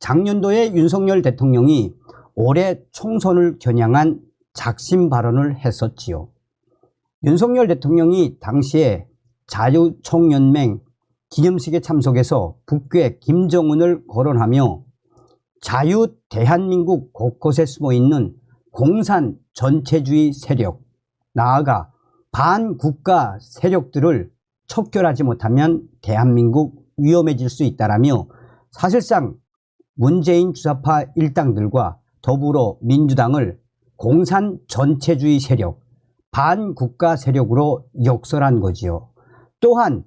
작년도에 윤석열 대통령이 올해 총선을 겨냥한 작심 발언을 했었지요. 윤석열 대통령이 당시에 자유총연맹 기념식에 참석해서 북괴 김정은을 거론하며 자유 대한민국 곳곳에 숨어있는 공산 전체주의 세력, 나아가 반국가 세력들을 척결하지 못하면 대한민국 위험해질 수 있다라며 사실상 문재인 주사파 일당들과 더불어민주당을 공산 전체주의 세력, 반국가 세력으로 역설한 거지요. 또한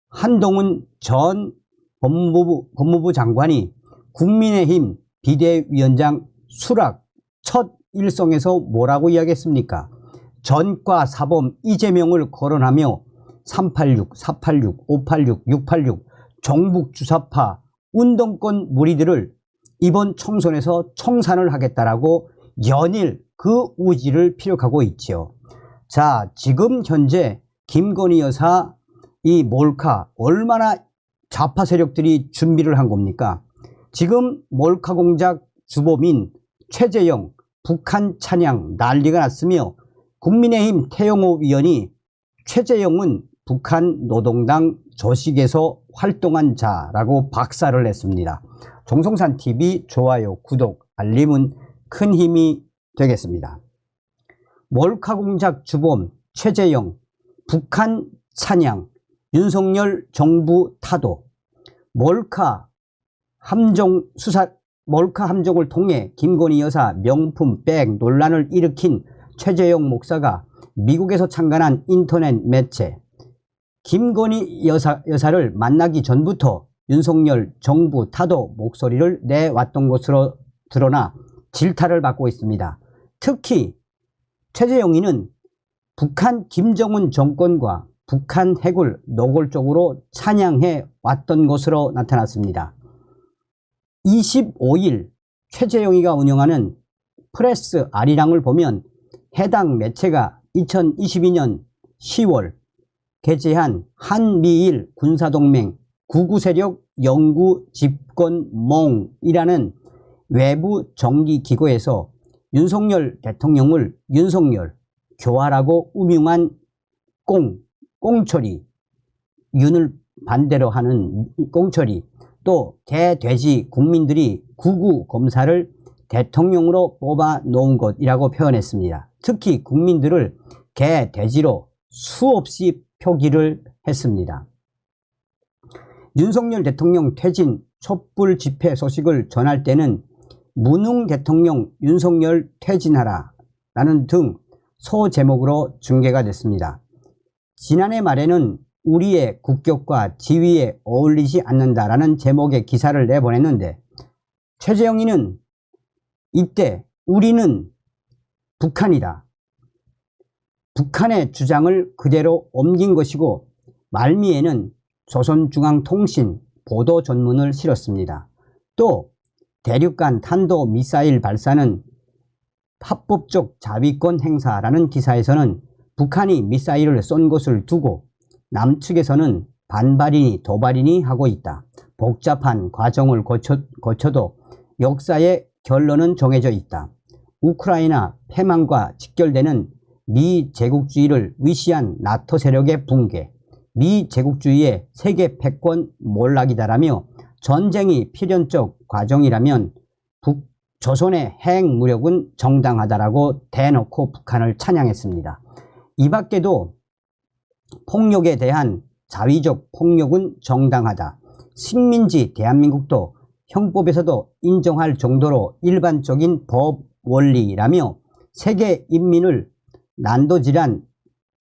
한동훈 전 법무부 장관이 국민의힘 비대위원장 수락 첫 일성에서 뭐라고 이야기했습니까? 전과 사범 이재명을 거론하며 386, 486, 586, 686 종북 주사파 운동권 무리들을 이번 총선에서 청산을 하겠다라고 연일 그 우지를 피력하고 있지요. 자, 지금 현재 김건희 여사 이 몰카 얼마나 좌파 세력들이 준비를 한 겁니까? 지금 몰카 공작 주범인 최재형 북한 찬양 난리가 났으며 국민의힘 태영호 위원이 최재형은 북한 노동당 조직에서 활동한 자라고 박살을 냈습니다. 정성산TV 좋아요, 구독, 알림은 큰 힘이 되겠습니다. 몰카 공작 주범 최재형, 북한 찬양, 윤석열 정부 타도, 몰카 함정을 통해 김건희 여사 명품 백 논란을 일으킨 최재형 목사가 미국에서 창간한 인터넷 매체, 김건희 여사를 만나기 전부터 윤석열 정부 타도 목소리를 내왔던 것으로 드러나 질타를 받고 있습니다. 특히 최재형이는 북한 김정은 정권과 북한 핵을 노골적으로 찬양해 왔던 것으로 나타났습니다. 25일 최재형이가 운영하는 프레스 아리랑을 보면 해당 매체가 2022년 10월 개최한 한미일 군사동맹 구구세력 연구집권몽이라는 외부 정기기구에서 윤석열 대통령을 윤석열, 교활하고 우명한 꽁철이, 윤을 반대로 하는 꽁철이, 또 개돼지 국민들이 구구 검사를 대통령으로 뽑아 놓은 것이라고 표현했습니다. 특히 국민들을 개돼지로 수없이 표기를 했습니다. 윤석열 대통령 퇴진 촛불 집회 소식을 전할 때는 무능 대통령 윤석열 퇴진하라 라는 등 소제목으로 중계가 됐습니다. 지난해 말에는 우리의 국격과 지위에 어울리지 않는다라는 제목의 기사를 내보냈는데 최재형이는 이때 우리는 북한이다, 북한의 주장을 그대로 옮긴 것이고 말미에는 조선중앙통신 보도전문을 실었습니다. 또 대륙간 탄도미사일 발사는 합법적 자위권 행사라는 기사에서는 북한이 미사일을 쏜 것을 두고 남측에서는 반발이니 도발이니 하고 있다. 복잡한 과정을 거쳐도 역사의 결론은 정해져 있다. 우크라이나 패망과 직결되는 미 제국주의를 위시한 나토 세력의 붕괴, 미 제국주의의 세계 패권 몰락이다라며 전쟁이 필연적 과정이라면 조선의 핵 무력은 정당하다라고 대놓고 북한을 찬양했습니다. 이 밖에도 폭력에 대한 자위적 폭력은 정당하다, 식민지 대한민국도 형법에서도 인정할 정도로 일반적인 법 원리라며 세계 인민을 난도질한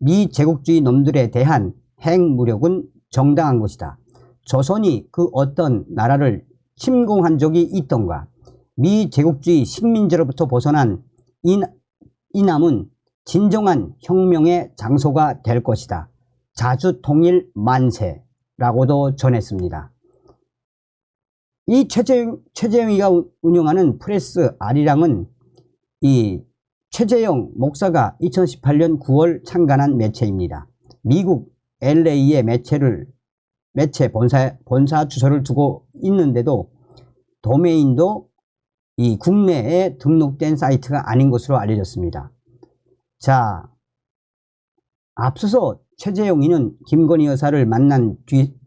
미 제국주의 놈들에 대한 핵무력은 정당한 것이다. 조선이 그 어떤 나라를 침공한 적이 있던가, 미 제국주의 식민지로부터 벗어난 이 남은 진정한 혁명의 장소가 될 것이다. 자주통일 만세라고도 전했습니다. 이 최재형이가 운영하는 프레스 아리랑은 이 최재형 목사가 2018년 9월 창간한 매체입니다. 미국 LA에 매체 본사 주소를 두고 있는데도 도메인도 이 국내에 등록된 사이트가 아닌 것으로 알려졌습니다. 자, 앞서서 최재용이는 김건희 여사를 만난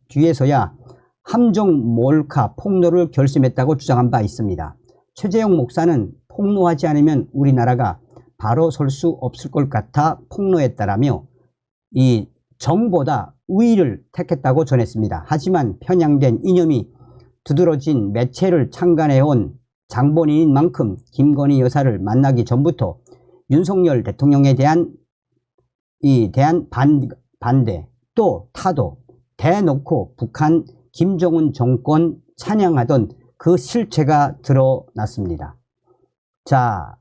뒤에서야 함정 몰카 폭로를 결심했다고 주장한 바 있습니다. 최재용 목사는 폭로하지 않으면 우리나라가 바로 설 수 없을 것 같아 폭로했다라며 이 정보다 의의를 택했다고 전했습니다. 하지만 편향된 이념이 두드러진 매체를 창간해온 장본인인 만큼 김건희 여사를 만나기 전부터 윤석열 대통령에 대한 반대 또 타도 대놓고 북한 김정은 정권 찬양하던 그 실체가 드러났습니다. 자,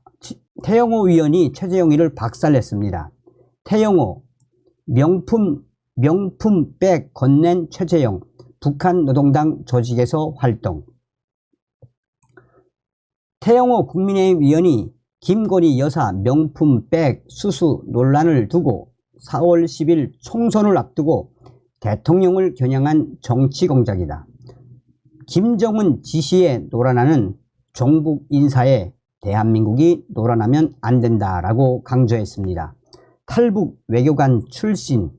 태영호 위원이 최재용이를 박살냈습니다. 태영호 명품백 건넨 최재용 북한 노동당 조직에서 활동. 태영호 국민의힘 위원이 김건희 여사 명품백 수수 논란을 두고 4월 10일 총선을 앞두고 대통령을 겨냥한 정치 공작이다. 김정은 지시에 놀아나는 종북 인사에 대한민국이 놀아나면 안 된다라고 강조했습니다. 탈북 외교관 출신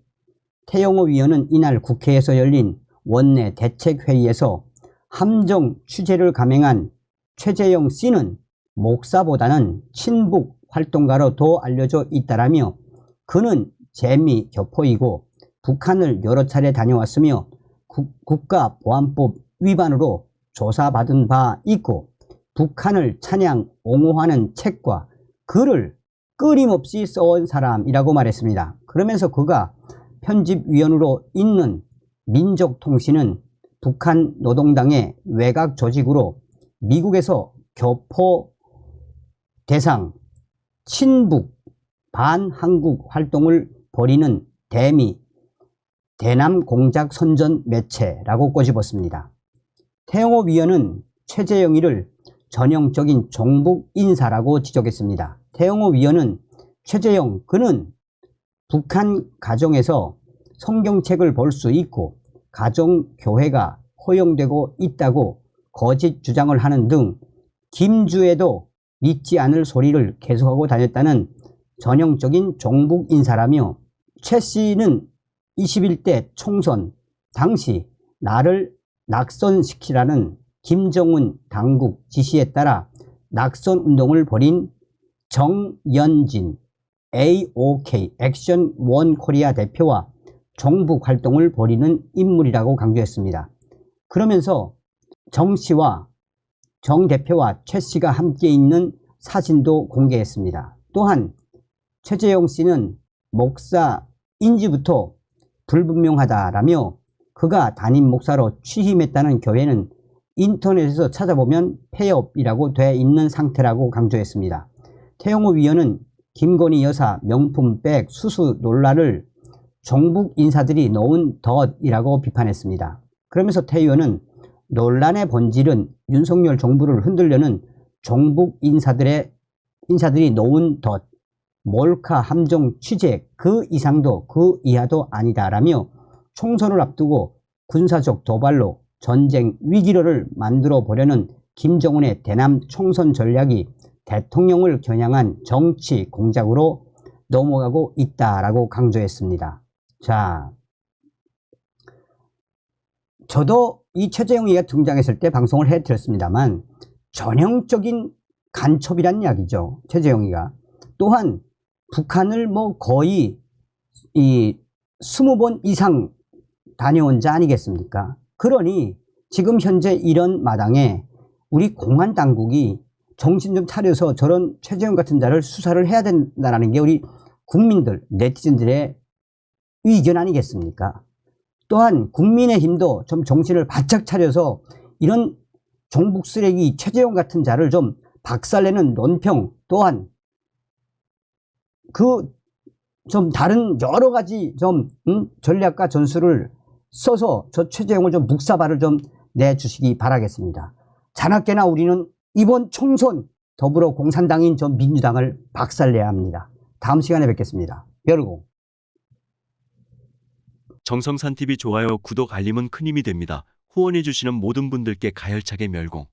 태영호 위원은 이날 국회에서 열린 원내 대책회의에서 함정 취재를 감행한 최재용 씨는 목사보다는 친북 활동가로 더 알려져 있다라며 그는 재미 교포이고 북한을 여러 차례 다녀왔으며 국가보안법 위반으로 조사받은 바 있고 북한을 찬양 옹호하는 책과 글을 끊임없이 써온 사람이라고 말했습니다. 그러면서 그가 편집위원으로 있는 민족통신은 북한 노동당의 외곽 조직으로 미국에서 교포 대상 친북 반한국 활동을 벌이는 대남 공작 선전 매체라고 꼬집었습니다. 태영호 위원은 최재용이를 전형적인 종북 인사라고 지적했습니다. 태영호 위원은 최재용 그는 북한 가정에서 성경책을 볼 수 있고 가정교회가 허용되고 있다고 거짓 주장을 하는 등 김주에도 믿지 않을 소리를 계속하고 다녔다는 전형적인 종북 인사라며 최 씨는 21대 총선 당시 나를 낙선시키라는 김정은 당국 지시에 따라 낙선 운동을 벌인 정연진 AOK 액션 원 코리아 대표와 종북 활동을 벌이는 인물이라고 강조했습니다. 그러면서 정 씨와 정 대표와 최 씨가 함께 있는 사진도 공개했습니다. 또한 최재용 씨는 목사인지부터 불분명하다라며 그가 담임 목사로 취임했다는 교회는 인터넷에서 찾아보면 폐업이라고 돼 있는 상태라고 강조했습니다. 태영호 위원은 김건희 여사 명품백 수수 논란을 종북 인사들이 놓은 덫이라고 비판했습니다. 그러면서 태 의원은 논란의 본질은 윤석열 정부를 흔들려는 종북 인사들이 놓은 덫, 몰카 함정 취재 그 이상도 그 이하도 아니다라며 총선을 앞두고 군사적 도발로 전쟁 위기를 만들어 보려는 김정은의 대남 총선 전략이 대통령을 겨냥한 정치 공작으로 넘어가고 있다라고 강조했습니다. 자, 저도 이 최재용이가 등장했을 때 방송을 해드렸습니다만 전형적인 간첩이란 이야기죠. 최재용이가. 또한 북한을 거의 20번 이상 다녀온 자 아니겠습니까? 그러니 지금 현재 이런 마당에 우리 공안 당국이 정신 좀 차려서 저런 최재용 같은 자를 수사를 해야 된다는 게 우리 국민들, 네티즌들의 의견 아니겠습니까? 또한 국민의힘도 좀 정신을 바짝 차려서 이런 종북 쓰레기 최재용 같은 자를 좀 박살내는 논평 또한 좀 다른 여러 가지 전략과 전술을 써서 저 최재용을 좀 묵사발을 좀 내주시기 바라겠습니다. 자나깨나 우리는 이번 총선 더불어 공산당인 저 민주당을 박살내야 합니다. 다음 시간에 뵙겠습니다. 벼르고. 정성산TV 좋아요, 구독, 알림은 큰 힘이 됩니다. 후원해주시는 모든 분들께 가열차게 멸공.